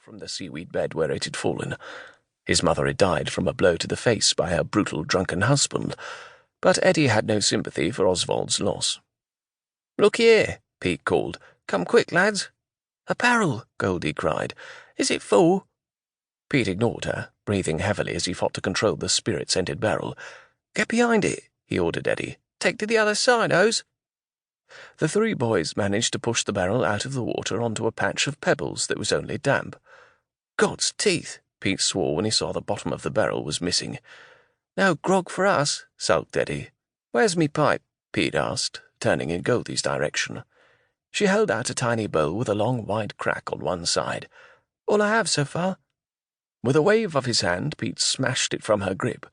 from the seaweed bed where it had fallen. His mother had died from a blow to the face by her brutal, drunken husband, but Eddie had no sympathy for Oswald's loss. "Look here," Pete called. "Come quick, lads." "A barrel," Goldie cried. "Is it full?" Pete ignored her, breathing heavily as he fought to control the spirit-scented barrel. "Get behind it," he ordered Eddie. "Take to the other side, Oz." The three boys managed to push the barrel out of the water onto a patch of pebbles that was only damp. "God's teeth," Pete swore when he saw the bottom of the barrel was missing. "No grog for us," sulked Eddie. "Where's me pipe?" Pete asked, turning in Goldie's direction. She held out a tiny bowl with a long, wide crack on one side. "All I have so far." With a wave of his hand, Pete smashed it from her grip.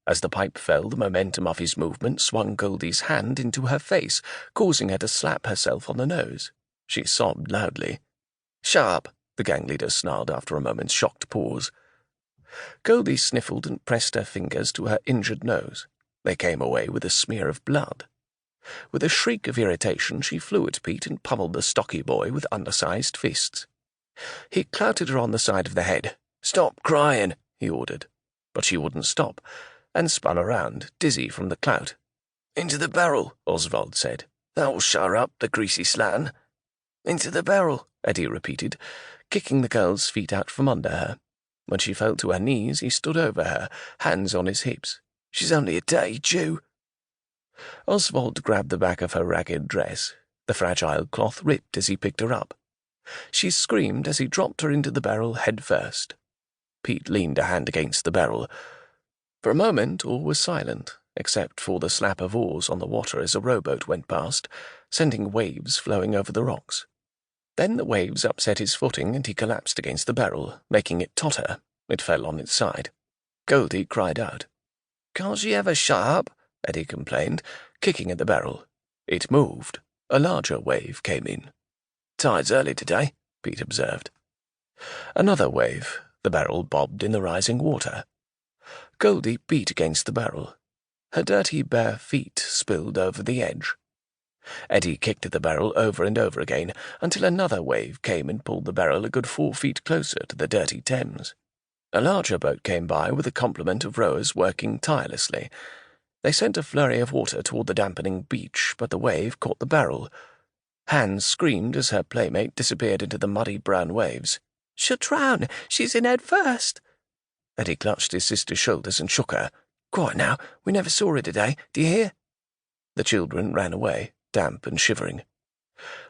As the pipe fell, the momentum of his movement swung Goldie's hand into her face, causing her to slap herself on the nose. She sobbed loudly. "Shut up," the gang leader snarled after a moment's shocked pause. Goldie sniffled and pressed her fingers to her injured nose. They came away with a smear of blood. With a shriek of irritation, she flew at Pete and pummeled the stocky boy with undersized fists. He clouted her on the side of the head. "Stop crying," he ordered. But she wouldn't stop, and spun around, dizzy from the clout. "Into the barrel," Oswald said. "That'll shut her up, the greasy slattern." "Into the barrel," Eddie repeated, kicking the girl's feet out from under her. When she fell to her knees, he stood over her, hands on his hips. "She's only a dirty Jew." Oswald grabbed the back of her ragged dress. The fragile cloth ripped as he picked her up. She screamed as he dropped her into the barrel head first. Pete leaned a hand against the barrel. For a moment all was silent, except for the slap of oars on the water as a rowboat went past, sending waves flowing over the rocks. Then the waves upset his footing and he collapsed against the barrel, making it totter. It fell on its side. Goldie cried out. "Can't she ever shut up?" Eddie complained, kicking at the barrel. It moved. A larger wave came in. "Tide's early today," Pete observed. Another wave. The barrel bobbed in the rising water. Goldie beat against the barrel. Her dirty bare feet spilled over the edge. Eddie kicked at the barrel over and over again until another wave came and pulled the barrel a good 4 feet closer to the dirty Thames. A larger boat came by with a complement of rowers working tirelessly. They sent a flurry of water toward the dampening beach, but the wave caught the barrel. Hans screamed as her playmate disappeared into the muddy brown waves. "She'll drown! She's in head first!" Eddie clutched his sister's shoulders and shook her. "Quiet now, we never saw her today, do you hear?" The children ran away, damp and shivering.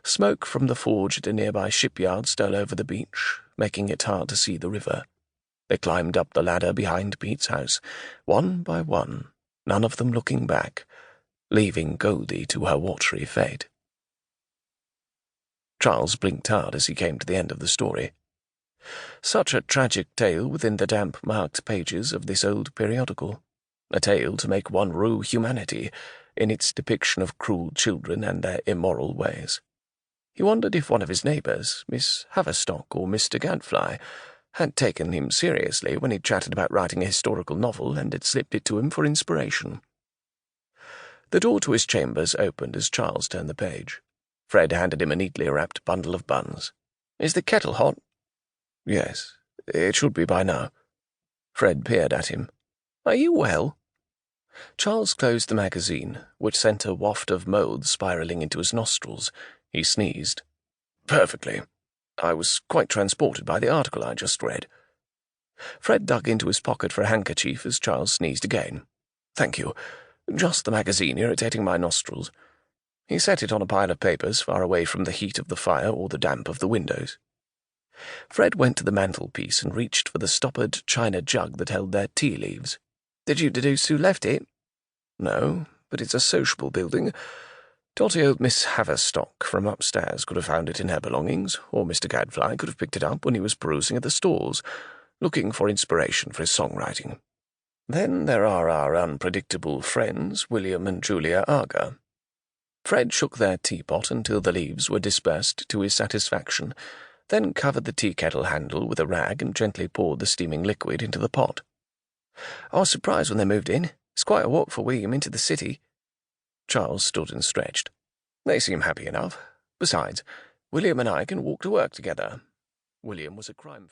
Smoke from the forge at a nearby shipyard stole over the beach, making it hard to see the river. They climbed up the ladder behind Pete's house, one by one, none of them looking back, leaving Goldie to her watery fate. Charles blinked hard as he came to the end of the story. Such a tragic tale within the damp-marked pages of this old periodical. A tale to make one rue humanity in its depiction of cruel children and their immoral ways. He wondered if one of his neighbours, Miss Haverstock or Mr. Gadfly, had taken him seriously when he chatted about writing a historical novel and had slipped it to him for inspiration. The door to his chambers opened as Charles turned the page. Fred handed him a neatly wrapped bundle of buns. "Is the kettle hot?" "Yes, it should be by now." Fred peered at him. "Are you well?" Charles closed the magazine, which sent a waft of mould spiralling into his nostrils. He sneezed. "Perfectly. I was quite transported by the article I just read." Fred dug into his pocket for a handkerchief as Charles sneezed again. "Thank you. Just the magazine irritating my nostrils." He set it on a pile of papers far away from the heat of the fire or the damp of the windows. Fred went to the mantelpiece and reached for the stoppered china jug that held their tea leaves. "Did you deduce who left it?" "No, but it's a sociable building. Dotty old Miss Haverstock from upstairs could have found it in her belongings, or Mr. Gadfly could have picked it up when he was perusing at the stalls, looking for inspiration for his songwriting. Then there are our unpredictable friends, William and Julia Arger." Fred shook their teapot until the leaves were dispersed to his satisfaction, then covered the tea-kettle handle with a rag and gently poured the steaming liquid into the pot. "I was surprised when they moved in. It's quite a walk for William into the city." Charles stood and stretched. "They seem happy enough. Besides, William and I can walk to work together." William was a crime